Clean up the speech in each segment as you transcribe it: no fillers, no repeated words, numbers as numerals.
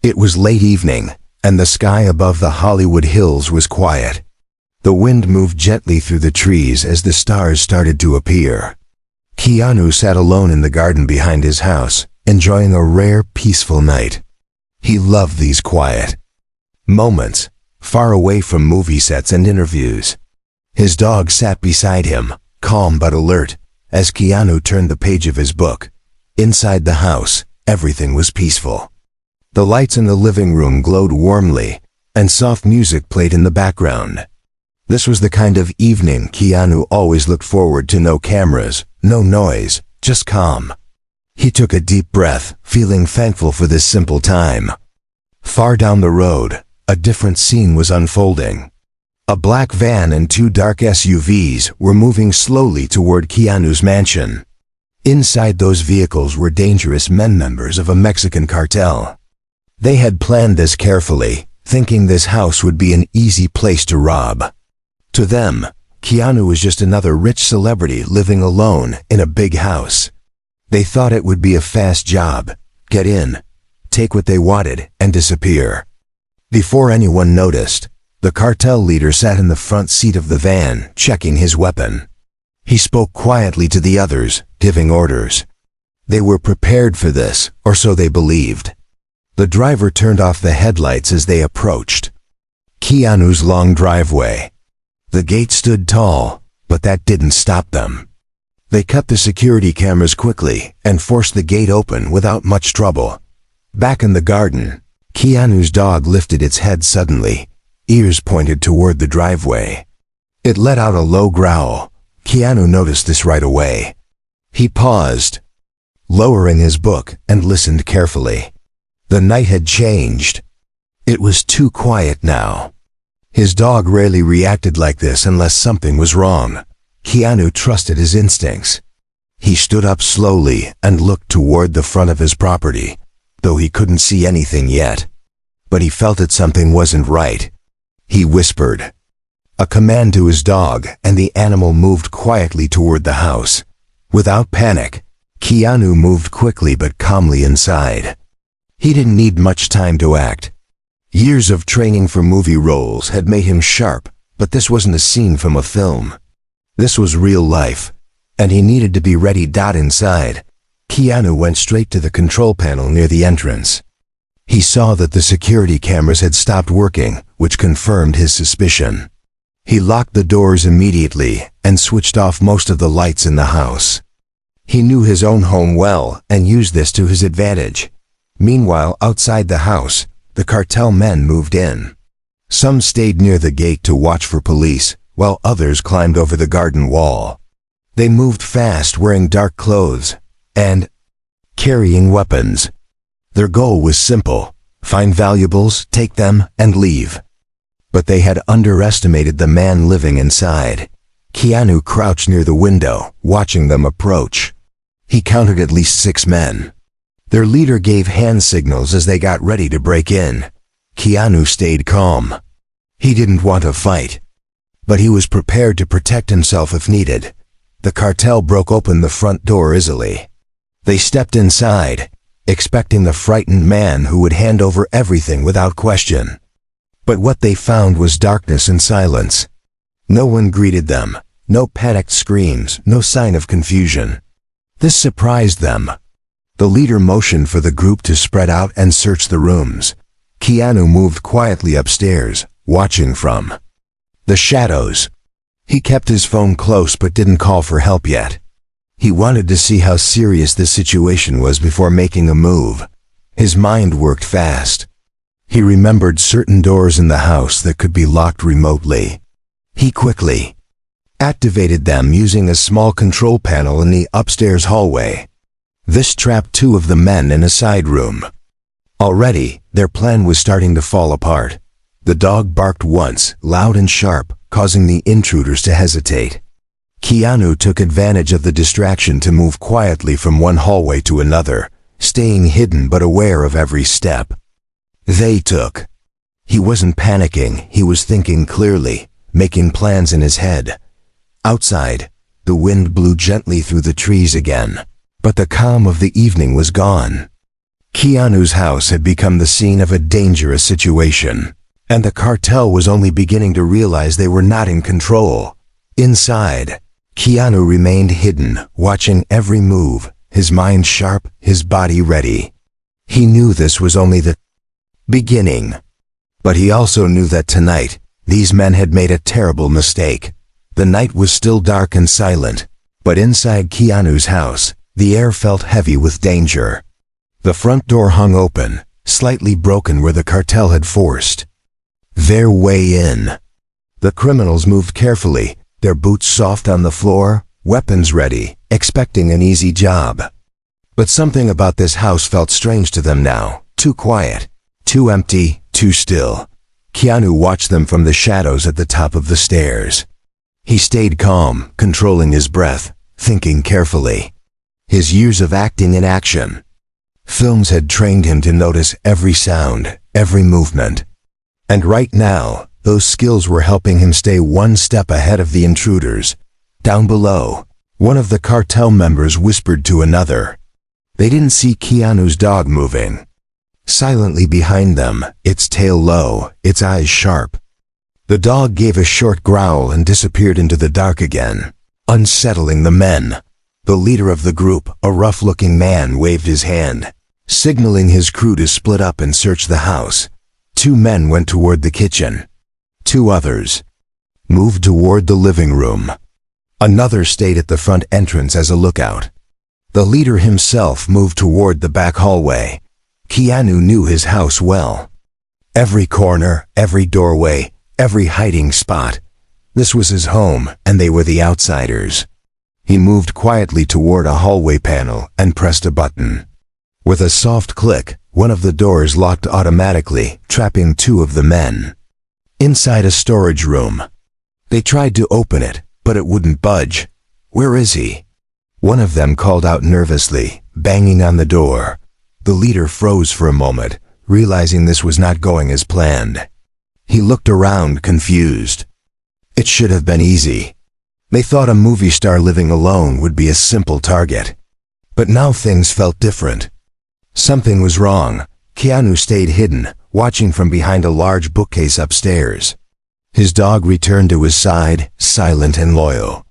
It was late evening, and the sky above the Hollywood Hills was quiet. The wind moved gently through the trees as the stars started to appear. Keanu sat alone in the garden behind his house, enjoying a rare, peaceful night. He loved these quiet moments, far away from movie sets and interviews. His dog sat beside him, calm but alert, as Keanu turned the page of his book. Inside the house, everything was peaceful. The lights in the living room glowed warmly, and soft music played in the background. This was the kind of evening Keanu always looked forward to. No cameras, no noise, just calm. He took a deep breath, feeling thankful for this simple time. Far down the road, a different scene was unfolding. A black van and two dark SUVs were moving slowly toward Keanu's mansion. Inside those vehicles were dangerous men, members of a Mexican cartel. They had planned this carefully, thinking this house would be an easy place to rob. To them, Keanu was just another rich celebrity living alone in a big house. They thought it would be a fast job, get in, take what they wanted, and disappear. Before anyone noticed, the cartel leader sat in the front seat of the van, checking his weapon. He spoke quietly to the others, giving orders. They were prepared for this, or so they believed. The driver turned off the headlights as they approached Keanu's long driveway. The gate stood tall, but that didn't stop them. They cut the security cameras quickly and forced the gate open without much trouble. Back in the garden, Keanu's dog lifted its head suddenly, ears pointed toward the driveway. It let out a low growl. Keanu noticed this right away. He paused, lowering his book, and listened carefully. The night had changed. It was too quiet now. His dog rarely reacted like this unless something was wrong. Keanu trusted his instincts. He stood up slowly and looked toward the front of his property, though he couldn't see anything yet. But he felt that something wasn't right. He whispered a command to his dog, and the animal moved quietly toward the house. Without panic, Keanu moved quickly but calmly inside. He didn't need much time to act. Years of training for movie roles had made him sharp, but this wasn't a scene from a film. This was real life, and he needed to be ready. Inside, Keanu went straight to the control panel near the entrance. He saw that the security cameras had stopped working, which confirmed his suspicion. He locked the doors immediately and switched off most of the lights in the house. He knew his own home well and used this to his advantage. Meanwhile, outside the house, the cartel men moved in. Some stayed near the gate to watch for police, while others climbed over the garden wall. They moved fast, wearing dark clothes and carrying weapons. Their goal was simple: find valuables, take them, and leave. But they had underestimated the man living inside. Keanu crouched near the window, watching them approach. He counted at least 6 men. Their leader gave hand signals as they got ready to break in. Keanu stayed calm. He didn't want to fight, but he was prepared to protect himself if needed. The cartel broke open the front door easily. They stepped inside, expecting the frightened man who would hand over everything without question. But what they found was darkness and silence. No one greeted them, no panicked screams, no sign of confusion. This surprised them. The leader motioned for the group to spread out and search the rooms. Keanu moved quietly upstairs, watching from the shadows. He kept his phone close but didn't call for help yet. He wanted to see how serious this situation was before making a move. His mind worked fast. He remembered certain doors in the house that could be locked remotely. He quickly activated them using a small control panel in the upstairs hallway. This trapped 2 of the men in a side room. Already, their plan was starting to fall apart. The dog barked once, loud and sharp, causing the intruders to hesitate. Keanu took advantage of the distraction to move quietly from one hallway to another, staying hidden but aware of every step they took. He wasn't panicking, he was thinking clearly, making plans in his head. Outside, the wind blew gently through the trees again, but the calm of the evening was gone. Keanu's house had become the scene of a dangerous situation, and the cartel was only beginning to realize they were not in control. Inside, Keanu remained hidden, watching every move, his mind sharp, his body ready. He knew this was only the beginning. But he also knew that tonight, these men had made a terrible mistake. The night was still dark and silent, but inside Keanu's house, the air felt heavy with danger. The front door hung open, slightly broken where the cartel had forced their way in. The criminals moved carefully, their boots soft on the floor, weapons ready, expecting an easy job. But something about this house felt strange to them now. Too quiet, too empty, too still. Keanu watched them from the shadows at the top of the stairs. He stayed calm, controlling his breath, thinking carefully. His years of acting in action films had trained him to notice every sound, every movement. And right now, those skills were helping him stay one step ahead of the intruders. Down below, one of the cartel members whispered to another. They didn't see Keanu's dog moving. Silently behind them, its tail low, its eyes sharp. The dog gave a short growl and disappeared into the dark again, unsettling the men. The leader of the group, a rough-looking man, waved his hand, signaling his crew to split up and search the house. 2 men went toward the kitchen. 2 others moved toward the living room. Another stayed at the front entrance as a lookout. The leader himself moved toward the back hallway. Keanu knew his house well. Every corner, every doorway, every hiding spot. This was his home, and they were the outsiders. He moved quietly toward a hallway panel and pressed a button. With a soft click, one of the doors locked automatically, trapping 2 of the men. Inside a storage room. They tried to open it, but it wouldn't budge. "Where is he?" One of them called out nervously, banging on the door. The leader froze for a moment, realizing this was not going as planned. He looked around, confused. It should have been easy. They thought a movie star living alone would be a simple target. But now things felt different. Something was wrong. Keanu stayed hidden, watching from behind a large bookcase upstairs. His dog returned to his side, silent and loyal.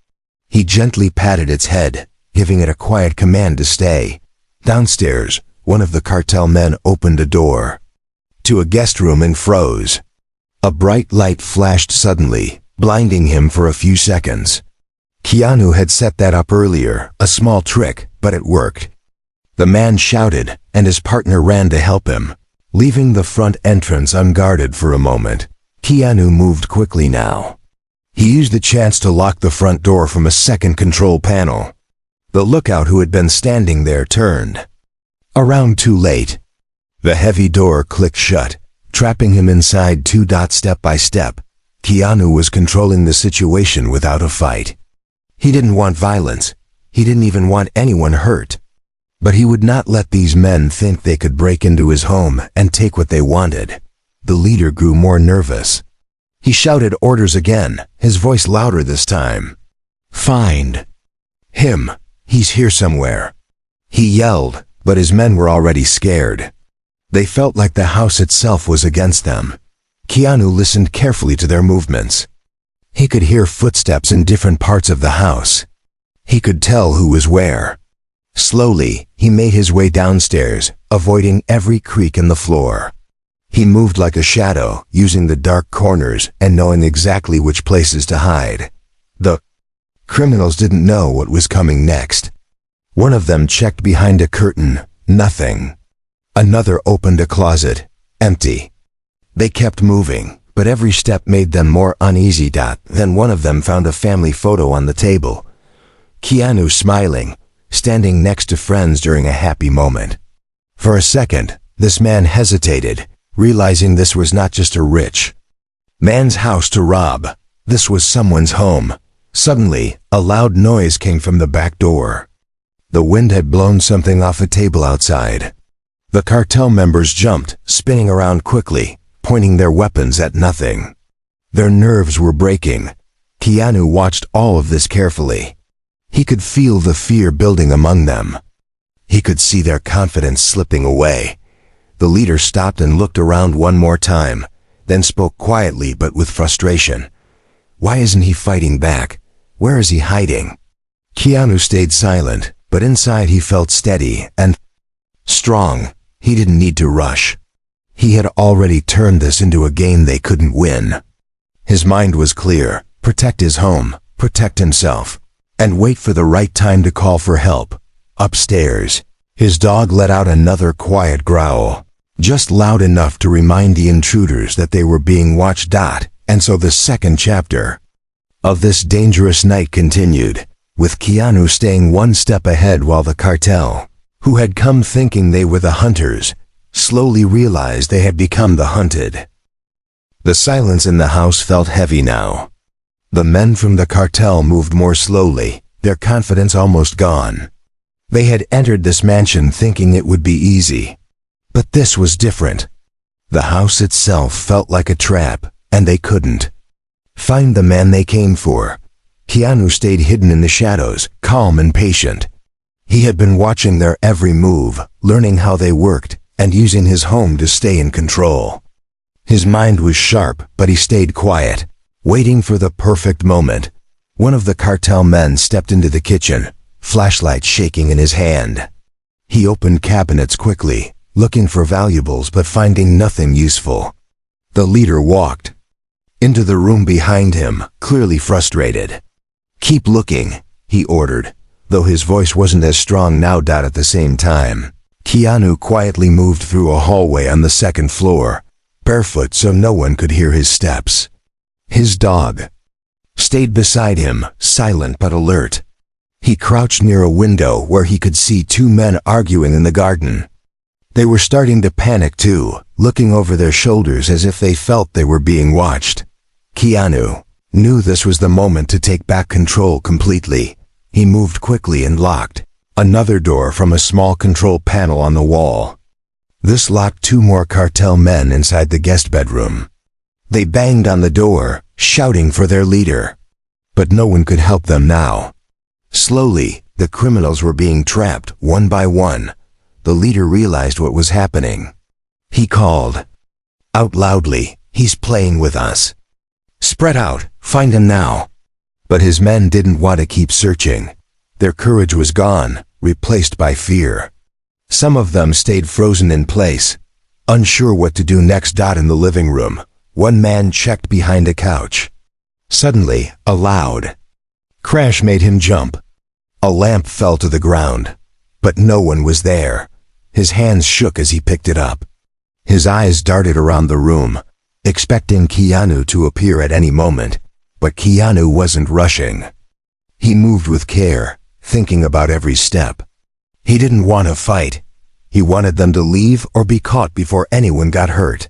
He gently patted its head, giving it a quiet command to stay. Downstairs, one of the cartel men opened a door to a guest room and froze. A bright light flashed suddenly, blinding him for a few seconds. Keanu had set that up earlier, a small trick, but it worked. The man shouted, and his partner ran to help him. Leaving the front entrance unguarded for a moment, Keanu moved quickly now. He used the chance to lock the front door from a second control panel. The lookout who had been standing there turned around too late. The heavy door clicked shut, trapping him inside step by step. Keanu was controlling the situation without a fight. He didn't want violence. He didn't even want anyone hurt. But he would not let these men think they could break into his home and take what they wanted. The leader grew more nervous. He shouted orders again, his voice louder this time. "Find him. He's here somewhere." He yelled, but his men were already scared. They felt like the house itself was against them. Keanu listened carefully to their movements. He could hear footsteps in different parts of the house. He could tell who was where. Slowly, he made his way downstairs, avoiding every creak in the floor. He moved like a shadow, using the dark corners and knowing exactly which places to hide. The criminals didn't know what was coming next. One of them checked behind a curtain, nothing. Another opened a closet, empty. They kept moving, but every step made them more uneasy. Then one of them found a family photo on the table. Keanu smiling, standing next to friends during a happy moment. For a second, this man hesitated, realizing this was not just a rich man's house to rob. This was someone's home. Suddenly, a loud noise came from the back door. The wind had blown something off a table outside. The cartel members jumped, spinning around quickly, pointing their weapons at nothing. Their nerves were breaking. Keanu watched all of this carefully. He could feel the fear building among them. He could see their confidence slipping away. The leader stopped and looked around one more time, then spoke quietly but with frustration. Why isn't he fighting back? Where is he hiding? Keanu stayed silent, but inside he felt steady and strong. He didn't need to rush. He had already turned this into a game they couldn't win. His mind was clear: protect his home, protect himself, and wait for the right time to call for help. Upstairs, his dog let out another quiet growl, just loud enough to remind the intruders that they were being watched. And so the second chapter of this dangerous night continued, with Keanu staying one step ahead while the cartel, who had come thinking they were the hunters, slowly realized they had become the hunted. The silence in the house felt heavy now. The men from the cartel moved more slowly, their confidence almost gone. They had entered this mansion thinking it would be easy. But this was different. The house itself felt like a trap, and they couldn't find the man they came for. Keanu stayed hidden in the shadows, calm and patient. He had been watching their every move, learning how they worked, and using his home to stay in control. His mind was sharp, but he stayed quiet, waiting for the perfect moment. One of the cartel men stepped into the kitchen, flashlight shaking in his hand. He opened cabinets quickly, looking for valuables but finding nothing useful. The leader walked into the room behind him, clearly frustrated. "Keep looking," he ordered, though his voice wasn't as strong now. At the same time, Keanu quietly moved through a hallway on the second floor, barefoot so no one could hear his steps. His dog stayed beside him, silent but alert. He crouched near a window where he could see two men arguing in the garden. They were starting to panic too, looking over their shoulders as if they felt they were being watched. Keanu knew this was the moment to take back control completely. He moved quickly and locked another door from a small control panel on the wall. This locked two more cartel men inside the guest bedroom. They banged on the door, shouting for their leader. But no one could help them now. Slowly, the criminals were being trapped, one by one. The leader realized what was happening. He called out loudly, "He's playing with us. Spread out, find him now." But his men didn't want to keep searching. Their courage was gone, replaced by fear. Some of them stayed frozen in place, unsure what to do next. In the living room, one man checked behind a couch. Suddenly, a loud crash made him jump. A lamp fell to the ground, but no one was there. His hands shook as he picked it up. His eyes darted around the room, expecting Keanu to appear at any moment, but Keanu wasn't rushing. He moved with care, thinking about every step. He didn't want to fight. He wanted them to leave or be caught before anyone got hurt.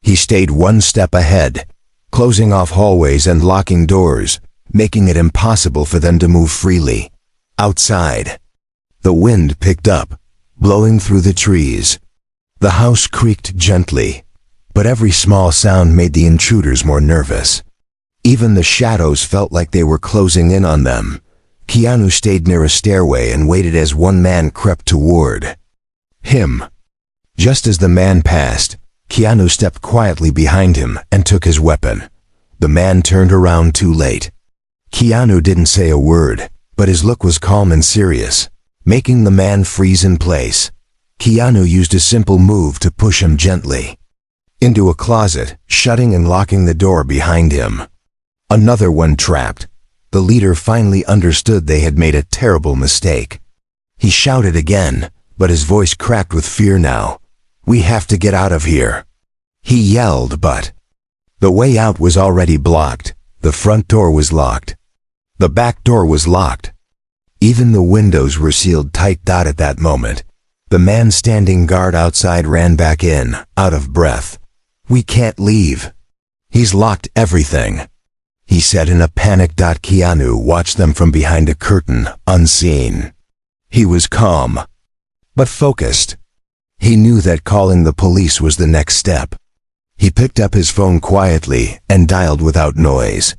He stayed one step ahead, closing off hallways and locking doors, making it impossible for them to move freely. Outside, the wind picked up, blowing through the trees. The house creaked gently, but every small sound made the intruders more nervous. Even the shadows felt like they were closing in on them. Keanu stayed near a stairway and waited as one man crept toward him. Just as the man passed, Keanu stepped quietly behind him and took his weapon. The man turned around too late. Keanu didn't say a word, but his look was calm and serious, making the man freeze in place. Keanu used a simple move to push him gently into a closet, shutting and locking the door behind him. Another one trapped. The leader finally understood they had made a terrible mistake. He shouted again, but his voice cracked with fear now. "We have to get out of here," he yelled, but the way out was already blocked. The front door was locked. The back door was locked. Even the windows were sealed tight. At that moment, the man standing guard outside ran back in, out of breath. "We can't leave. He's locked everything," he said in a panic. Keanu watched them from behind a curtain, unseen. He was calm, but focused. He knew that calling the police was the next step. He picked up his phone quietly and dialed without noise.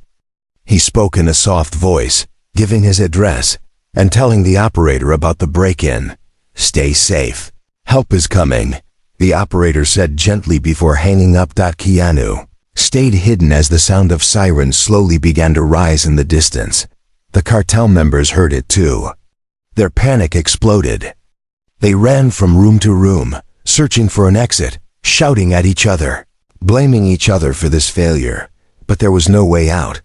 He spoke in a soft voice, giving his address and telling the operator about the break-in. Stay safe. Help is coming, the operator said gently before hanging up. Keanu stayed hidden as the sound of sirens slowly began to rise in the distance. The cartel members heard it too. Their panic exploded. They ran from room to room, searching for an exit, shouting at each other, blaming each other for this failure. But there was no way out.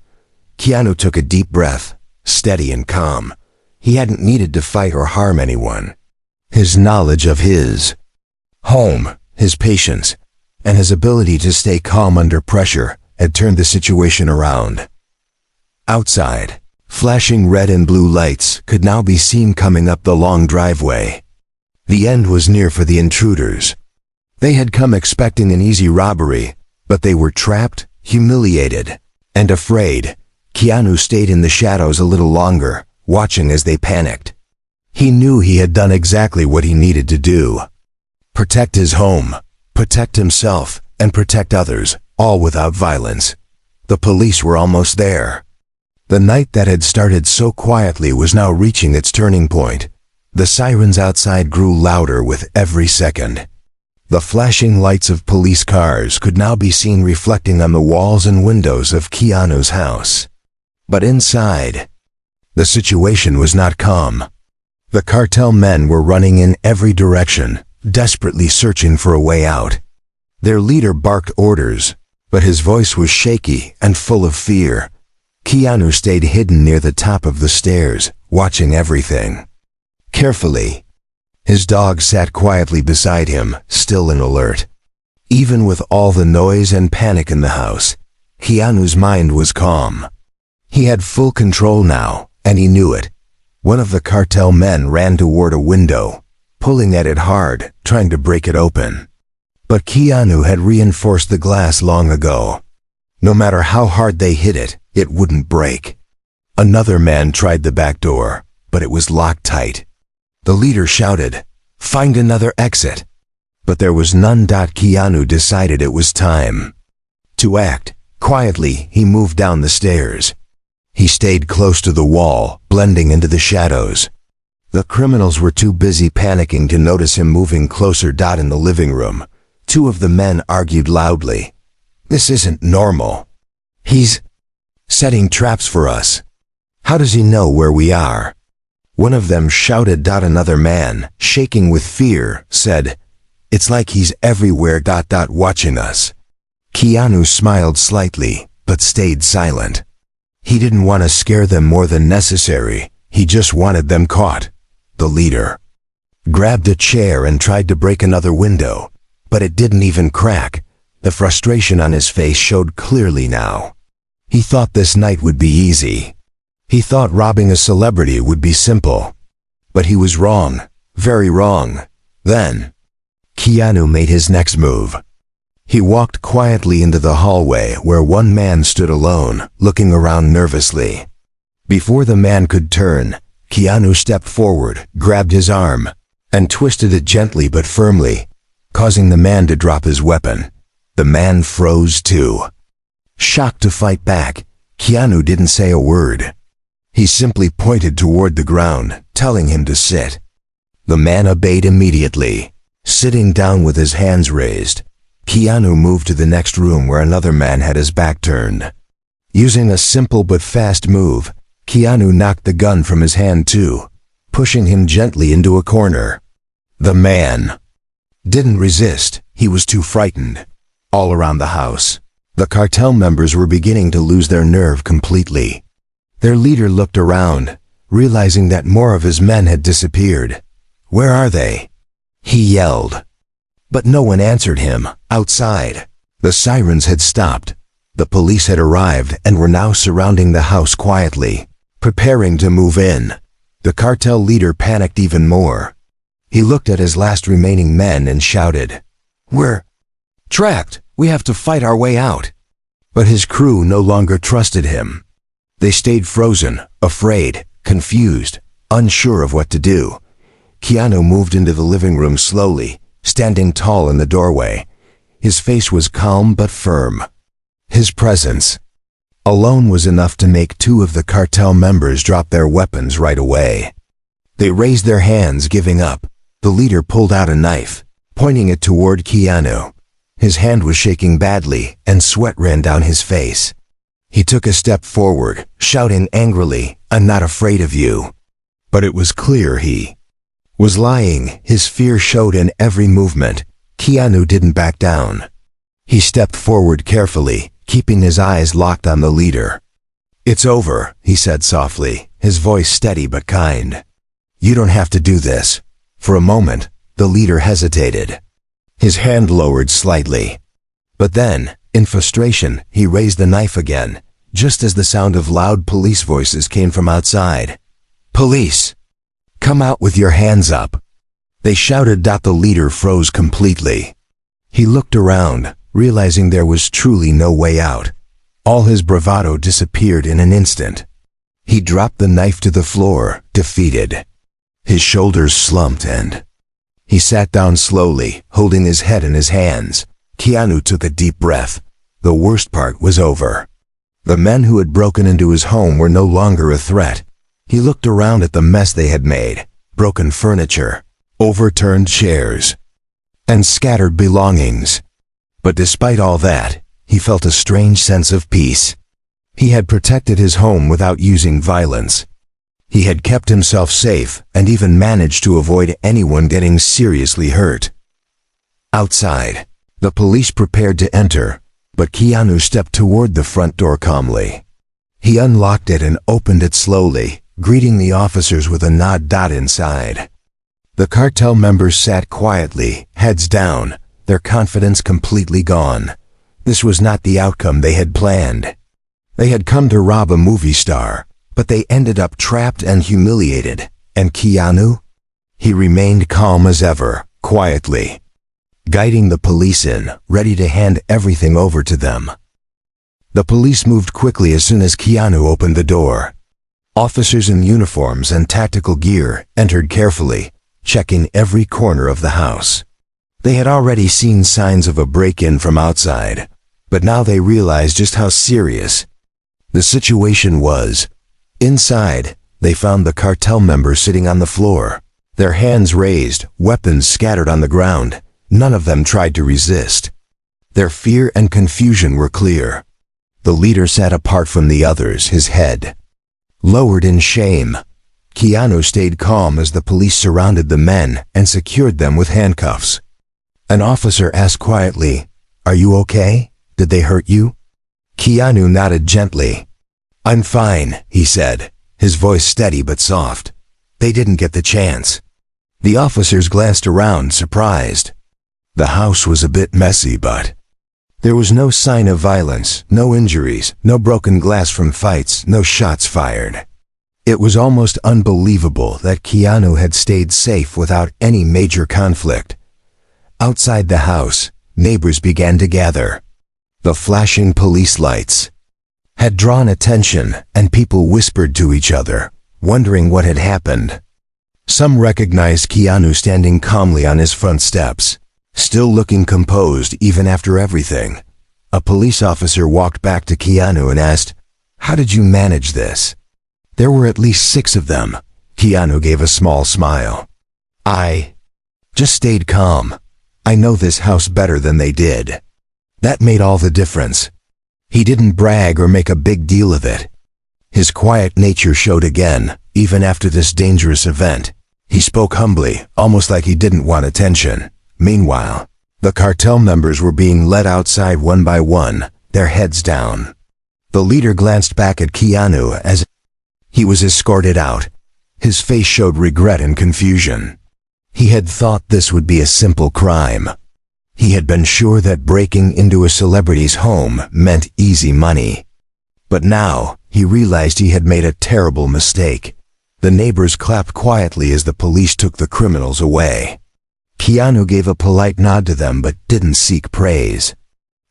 Keanu took a deep breath, steady and calm. He hadn't needed to fight or harm anyone. His knowledge of his home, his patience, and his ability to stay calm under pressure had turned the situation around. Outside, flashing red and blue lights could now be seen coming up the long driveway. The end was near for the intruders. They had come expecting an easy robbery, but they were trapped, humiliated, and afraid. Keanu stayed in the shadows a little longer, watching as they panicked. He knew he had done exactly what he needed to do. Protect his home, protect himself, and protect others, all without violence. The police were almost there. The night that had started so quietly was now reaching its turning point. The sirens outside grew louder with every second. The flashing lights of police cars could now be seen reflecting on the walls and windows of Keanu's house. But inside, the situation was not calm. The cartel men were running in every direction, desperately searching for a way out. Their leader barked orders, but his voice was shaky and full of fear. Keanu stayed hidden near the top of the stairs, watching everything. Carefully, his dog sat quietly beside him, still and alert. Even with all the noise and panic in the house, Keanu's mind was calm. He had full control now, and he knew it. One of the cartel men ran toward a window, pulling at it hard, trying to break it open. But Keanu had reinforced the glass long ago. No matter how hard they hit it, it wouldn't break. Another man tried the back door, but it was locked tight. The leader shouted, "Find another exit." But there was none. Keanu decided it was time to act. Quietly, he moved down the stairs. He stayed close to the wall, blending into the shadows. The criminals were too busy panicking to notice him moving closer. In the living room, two of the men argued loudly. "This isn't normal. He's setting traps for us. How does he know where we are?" One of them shouted. Another man, shaking with fear, said, "It's like he's everywhere. Watching us." Keanu smiled slightly, but stayed silent. He didn't want to scare them more than necessary. He just wanted them caught. The leader grabbed a chair and tried to break another window, but it didn't even crack. The frustration on his face showed clearly now. He thought this night would be easy. He thought robbing a celebrity would be simple. But he was wrong, very wrong. Then, Keanu made his next move. He walked quietly into the hallway where one man stood alone, looking around nervously. Before the man could turn, Keanu stepped forward, grabbed his arm, and twisted it gently but firmly, causing the man to drop his weapon. The man froze too. Shocked to fight back, Keanu didn't say a word. He simply pointed toward the ground, telling him to sit. The man obeyed immediately, sitting down with his hands raised. Keanu moved to the next room where another man had his back turned. Using a simple but fast move, Keanu knocked the gun from his hand too, pushing him gently into a corner. The man didn't resist. He was too frightened. All around the house, the cartel members were beginning to lose their nerve completely. Their leader looked around, realizing that more of his men had disappeared. "Where are they?" he yelled. But no one answered him. Outside, the sirens had stopped. The police had arrived and were now surrounding the house quietly, preparing to move in. The cartel leader panicked even more. He looked at his last remaining men and shouted, "We're trapped. We have to fight our way out." But his crew no longer trusted him. They stayed frozen, afraid, confused, unsure of what to do. Keanu moved into the living room slowly, standing tall in the doorway. His face was calm but firm. His presence alone was enough to make two of the cartel members drop their weapons right away. They raised their hands, giving up. The leader pulled out a knife, pointing it toward Keanu. His hand was shaking badly, and sweat ran down his face. He took a step forward, shouting angrily, "I'm not afraid of you." But it was clear he was lying. His fear showed in every movement. Keanu didn't back down. He stepped forward carefully, keeping his eyes locked on the leader. "It's over," he said softly, his voice steady but kind. "You don't have to do this." For a moment, the leader hesitated. His hand lowered slightly. But then, in frustration, he raised the knife again, just as the sound of loud police voices came from outside. "Police! Come out with your hands up!" They shouted. The leader froze completely. He looked around, realizing there was truly no way out. All his bravado disappeared in an instant. He dropped the knife to the floor, defeated. His shoulders slumped and he sat down slowly, holding his head in his hands. Keanu took a deep breath. The worst part was over. The men who had broken into his home were no longer a threat. He looked around at the mess they had made: broken furniture, overturned chairs, and scattered belongings. But despite all that, he felt a strange sense of peace. He had protected his home without using violence. He had kept himself safe and even managed to avoid anyone getting seriously hurt. Outside, the police prepared to enter, but Keanu stepped toward the front door calmly. He unlocked it and opened it slowly, greeting the officers with a nod. Inside, the cartel members sat quietly, heads down, their confidence completely gone. This was not the outcome they had planned. They had come to rob a movie star, but they ended up trapped and humiliated. And Keanu? He remained calm as ever, quietly, guiding the police in, ready to hand everything over to them. The police moved quickly as soon as Keanu opened the door. Officers in uniforms and tactical gear entered carefully, checking every corner of the house. They had already seen signs of a break-in from outside, but now they realized just how serious the situation was. Inside, they found the cartel members sitting on the floor, their hands raised, weapons scattered on the ground. None of them tried to resist. Their fear and confusion were clear. The leader sat apart from the others, his head lowered in shame. Keanu stayed calm as the police surrounded the men and secured them with handcuffs. An officer asked quietly, "Are you okay? Did they hurt you?" Keanu nodded gently. "I'm fine," he said, his voice steady but soft. "They didn't get the chance." The officers glanced around, surprised. The house was a bit messy, but there was no sign of violence, no injuries, no broken glass from fights, no shots fired. It was almost unbelievable that Keanu had stayed safe without any major conflict. Outside the house, neighbors began to gather. The flashing police lights had drawn attention, and people whispered to each other, wondering what had happened. Some recognized Keanu standing calmly on his front steps, still looking composed even after everything. A police officer walked back to Keanu and asked, "How did you manage this?" "There were at least 6 of them." Keanu gave a small smile. "I just stayed calm. I know this house better than they did." That made all the difference. He didn't brag or make a big deal of it. His quiet nature showed again, even after this dangerous event. He spoke humbly, almost like he didn't want attention. Meanwhile, the cartel members were being led outside one by one, their heads down. The leader glanced back at Keanu as he was escorted out. His face showed regret and confusion. He had thought this would be a simple crime. He had been sure that breaking into a celebrity's home meant easy money. But now, he realized he had made a terrible mistake. The neighbors clapped quietly as the police took the criminals away. Keanu gave a polite nod to them but didn't seek praise.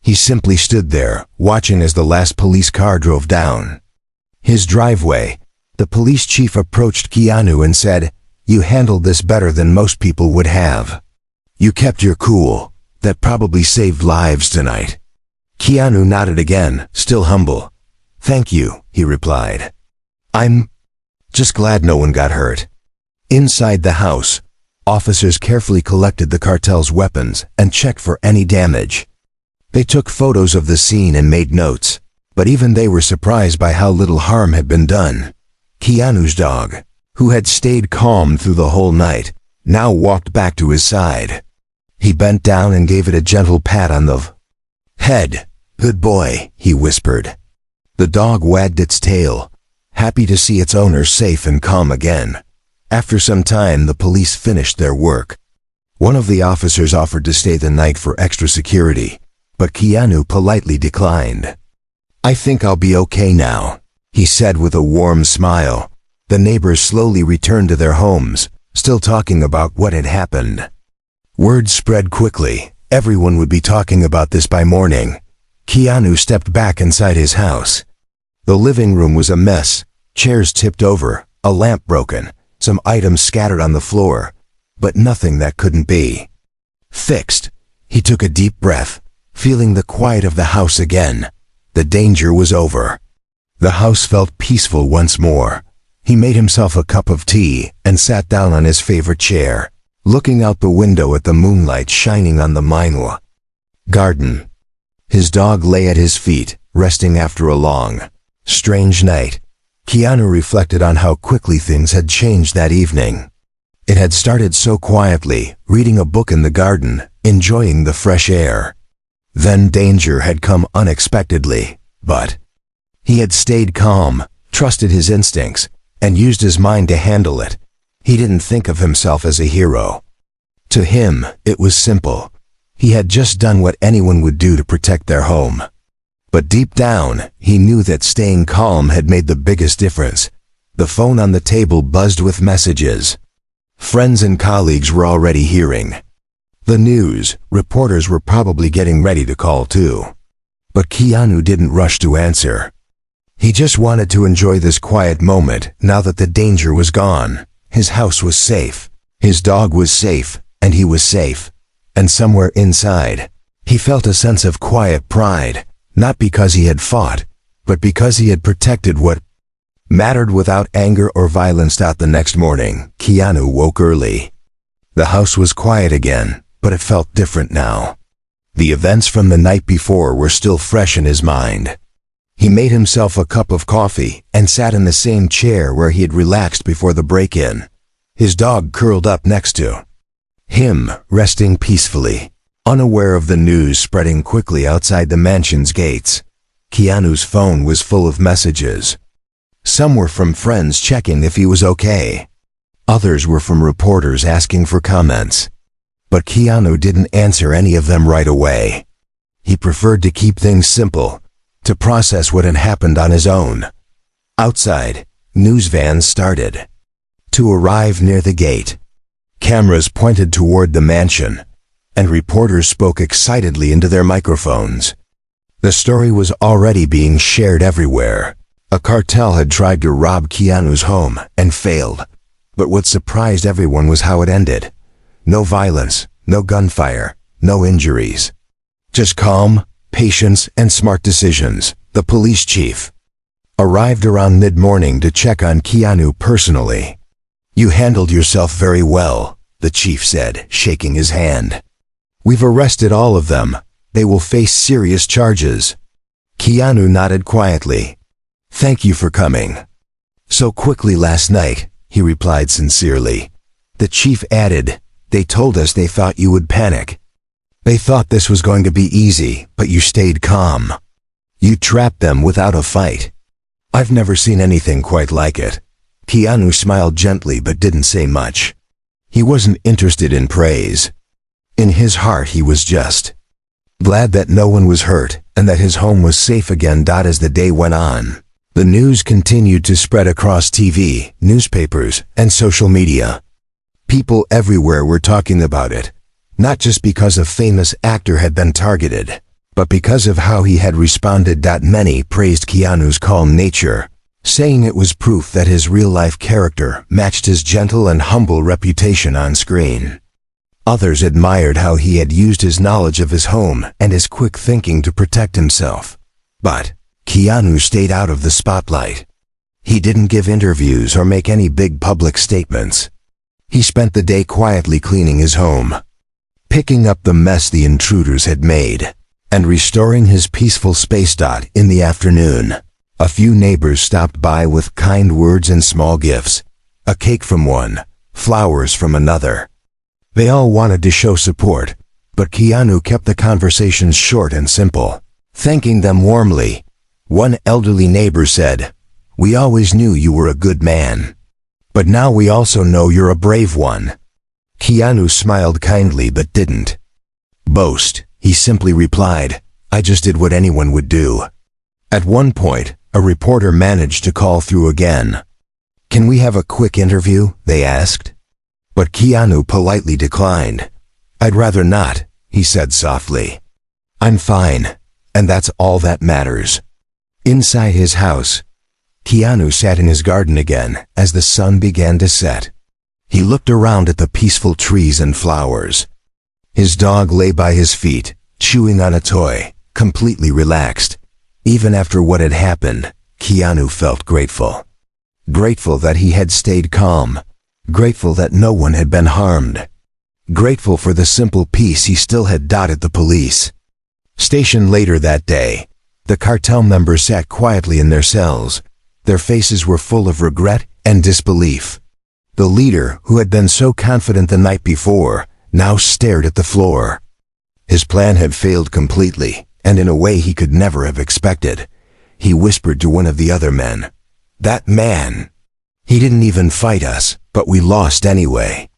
He simply stood there, watching as the last police car drove down his driveway. The police chief approached Keanu and said, "You handled this better than most people would have. You kept your cool. That probably saved lives tonight." Keanu nodded again, still humble. "Thank you," he replied. "I'm just glad no one got hurt." Inside the house, Officers carefully collected the cartel's weapons and checked for any damage. They took photos of the scene and made notes, but even they were surprised by how little harm had been done. Keanu's dog, who had stayed calm through the whole night, now walked back to his side. He bent down and gave it a gentle pat on the head. "Good boy," he whispered. The dog wagged its tail, happy to see its owner safe and calm again. After some time, the police finished their work. One of the officers offered to stay the night for extra security, but Keanu politely declined. "I think I'll be okay now," he said with a warm smile. The neighbors slowly returned to their homes, still talking about what had happened. Word spread quickly. Everyone would be talking about this by morning. Keanu stepped back inside his house. The living room was a mess, chairs tipped over, a lamp broken, some items scattered on the floor, but nothing that couldn't be fixed. He took a deep breath, feeling the quiet of the house again. The danger was over. The house felt peaceful once more. He made himself a cup of tea and sat down on his favorite chair, looking out the window at the moonlight shining on the Minwa garden. His dog lay at his feet, resting after a long, strange night. Keanu reflected on how quickly things had changed that evening. It had started so quietly, reading a book in the garden, enjoying the fresh air. Then danger had come unexpectedly, but he had stayed calm, trusted his instincts, and used his mind to handle it. He didn't think of himself as a hero. To him, it was simple. He had just done what anyone would do to protect their home. But deep down, he knew that staying calm had made the biggest difference. The phone on the table buzzed with messages. Friends and colleagues were already hearing the news. Reporters were probably getting ready to call too. But Keanu didn't rush to answer. He just wanted to enjoy this quiet moment now that the danger was gone. His house was safe. His dog was safe, and he was safe. And somewhere inside, he felt a sense of quiet pride, not because he had fought, but because he had protected what mattered without anger or violence. The next morning, Keanu woke early. The house was quiet again, but it felt different now. The events from the night before were still fresh in his mind. He made himself a cup of coffee and sat in the same chair where he had relaxed before the break-in. His dog curled up next to him, resting peacefully, unaware of the news spreading quickly outside the mansion's gates. Keanu's phone was full of messages. Some were from friends checking if he was okay. Others were from reporters asking for comments. But Keanu didn't answer any of them right away. He preferred to keep things simple, to process what had happened on his own. Outside, news vans started to arrive near the gate. Cameras pointed toward the mansion, and reporters spoke excitedly into their microphones. The story was already being shared everywhere. A cartel had tried to rob Keanu's home and failed. But what surprised everyone was how it ended. No violence, no gunfire, no injuries. Just calm, patience, and smart decisions. The police chief arrived around mid-morning to check on Keanu personally. "You handled yourself very well," the chief said, shaking his hand. "We've arrested all of them. They will face serious charges." Keanu nodded quietly. "Thank you for coming so quickly last night," he replied sincerely. The chief added, "They told us they thought you would panic. They thought this was going to be easy, but you stayed calm. You trapped them without a fight. I've never seen anything quite like it." Keanu smiled gently but didn't say much. He wasn't interested in praise. In his heart he was just glad that no one was hurt and that his home was safe again. As the day went on, the news continued to spread across TV, newspapers, and social media. People everywhere were talking about it, not just because a famous actor had been targeted, but because of how he had responded. Many praised Keanu's calm nature, saying it was proof that his real-life character matched his gentle and humble reputation on screen. Others admired how he had used his knowledge of his home and his quick thinking to protect himself. But Keanu stayed out of the spotlight. He didn't give interviews or make any big public statements. He spent the day quietly cleaning his home, picking up the mess the intruders had made, and restoring his peaceful space. In the afternoon, a few neighbors stopped by with kind words and small gifts, a cake from one, flowers from another. They all wanted to show support, but Keanu kept the conversations short and simple, thanking them warmly. One elderly neighbor said, "We always knew you were a good man, but now we also know you're a brave one." Keanu smiled kindly but didn't boast. He simply replied, "I just did what anyone would do." At one point, a reporter managed to call through again. "Can we have a quick interview?" they asked. But Keanu politely declined. "I'd rather not," he said softly. "I'm fine, and that's all that matters." Inside his house, Keanu sat in his garden again as the sun began to set. He looked around at the peaceful trees and flowers. His dog lay by his feet, chewing on a toy, completely relaxed. Even after what had happened, Keanu felt grateful. Grateful that he had stayed calm. Grateful that no one had been harmed. Grateful for the simple peace he still had. At the police station later that day, the cartel members sat quietly in their cells. Their faces were full of regret and disbelief. The leader, who had been so confident the night before, now stared at the floor. His plan had failed completely, and in a way he could never have expected. He whispered to one of the other men, "That man, he didn't even fight us, but we lost anyway."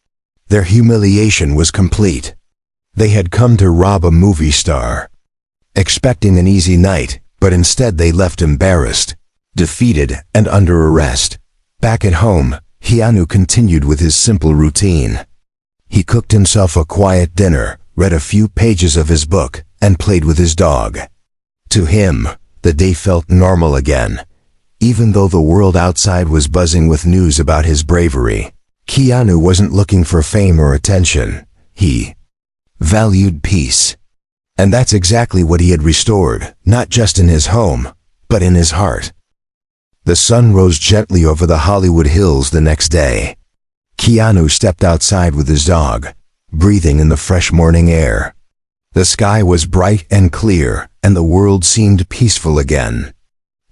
Their humiliation was complete. They had come to rob a movie star, expecting an easy night, but instead they left embarrassed, defeated, and under arrest. Back at home, Keanu continued with his simple routine. He cooked himself a quiet dinner, read a few pages of his book, and played with his dog. To him, the day felt normal again. Even though the world outside was buzzing with news about his bravery, Keanu wasn't looking for fame or attention. He valued peace. And that's exactly what he had restored, not just in his home, but in his heart. The sun rose gently over the Hollywood Hills the next day. Keanu stepped outside with his dog, breathing in the fresh morning air. The sky was bright and clear, and the world seemed peaceful again.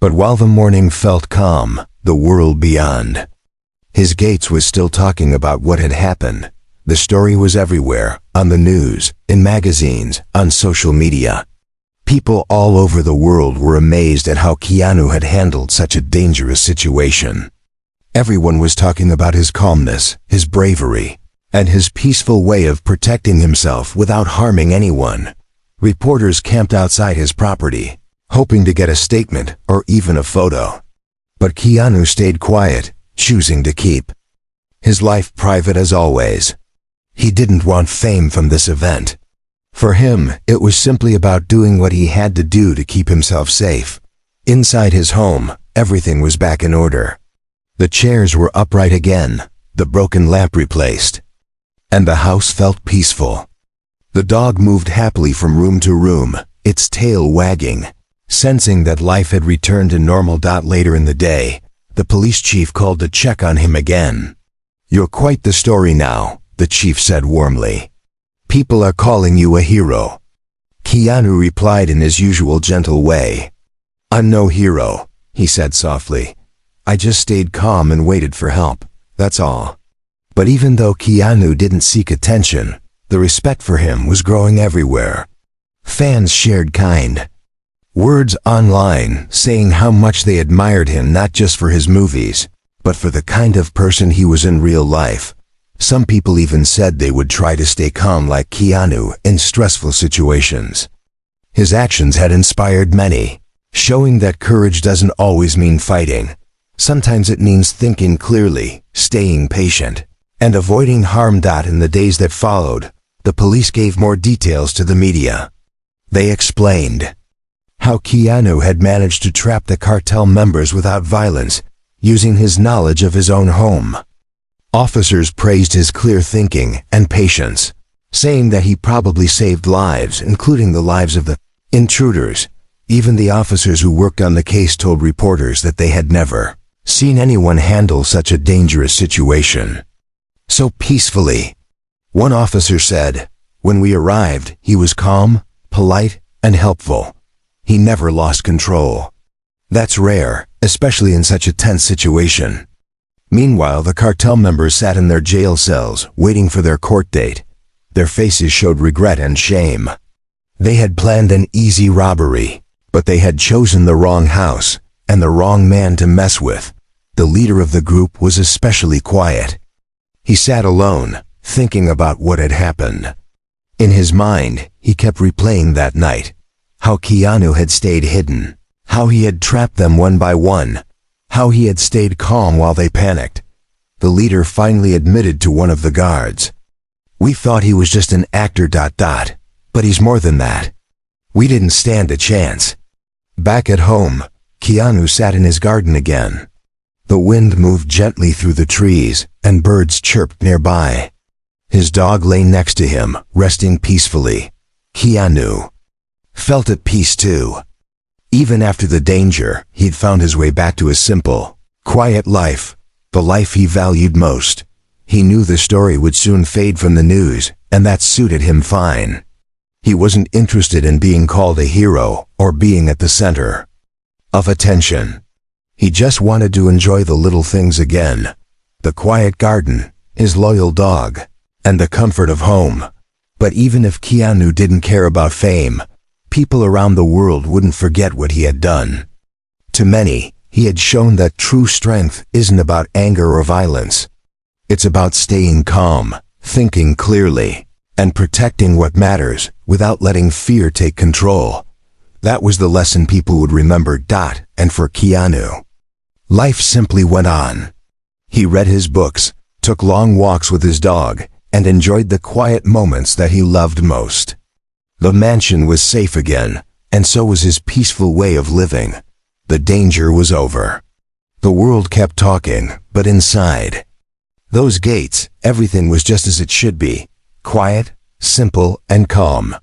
But while the morning felt calm, the world beyond, his gates was still talking about what had happened. The story was everywhere, on the news, in magazines, on social media. People all over the world were amazed at how Keanu had handled such a dangerous situation. Everyone was talking about his calmness, his bravery, and his peaceful way of protecting himself without harming anyone. Reporters camped outside his property, hoping to get a statement or even a photo. But Keanu stayed quiet, choosing to keep his life private as always. He didn't want fame from this event. For him, it was simply about doing what he had to do to keep himself safe. Inside his home, everything was back in order. The chairs were upright again, the broken lamp replaced, and the house felt peaceful. The dog moved happily from room to room, its tail wagging, sensing that life had returned to normal. Later in the day, the police chief called to check on him again. "You're quite the story now," the chief said warmly. "People are calling you a hero." Keanu replied in his usual gentle way. "I'm no hero," he said softly. "I just stayed calm and waited for help, that's all." But even though Keanu didn't seek attention, the respect for him was growing everywhere. Fans shared kind words online, saying how much they admired him not just for his movies, but for the kind of person he was in real life. Some people even said they would try to stay calm like Keanu in stressful situations. His actions had inspired many, showing that courage doesn't always mean fighting. Sometimes it means thinking clearly, staying patient, and avoiding harm. In the days that followed, the police gave more details to the media. They explained how Keanu had managed to trap the cartel members without violence, using his knowledge of his own home. Officers praised his clear thinking and patience, saying that he probably saved lives, including the lives of the intruders. Even the officers who worked on the case told reporters that they had never seen anyone handle such a dangerous situation. so peacefully. One officer said, "When we arrived, he was calm, polite, and helpful. He never lost control." That's rare, especially in such a tense situation. Meanwhile, the cartel members sat in their jail cells, waiting for their court date. Their faces showed regret and shame. They had planned an easy robbery, but they had chosen the wrong house and the wrong man to mess with. The leader of the group was especially quiet. He sat alone, thinking about what had happened. In his mind, he kept replaying that night, how Keanu had stayed hidden, how he had trapped them one by one, how he had stayed calm while they panicked. The leader finally admitted to one of the guards, "We thought he was just an actor ... but he's more than that. We didn't stand a chance." Back at home, Keanu sat in his garden again. The wind moved gently through the trees, and birds chirped nearby. His dog lay next to him, resting peacefully. Keanu felt at peace too. Even after the danger, he'd found his way back to a simple, quiet life, the life he valued most. He knew the story would soon fade from the news, and that suited him fine. He wasn't interested in being called a hero or being at the center of attention. He just wanted to enjoy the little things again. The quiet garden, his loyal dog, and the comfort of home. But even if Keanu didn't care about fame, people around the world wouldn't forget what he had done. To many, he had shown that true strength isn't about anger or violence. It's about staying calm, thinking clearly, and protecting what matters without letting fear take control. That was the lesson people would remember. And for Keanu, life simply went on. He read his books, took long walks with his dog, and enjoyed the quiet moments that he loved most. The mansion was safe again, and so was his peaceful way of living. The danger was over. The world kept talking, but inside those gates, everything was just as it should be, quiet, simple, and calm.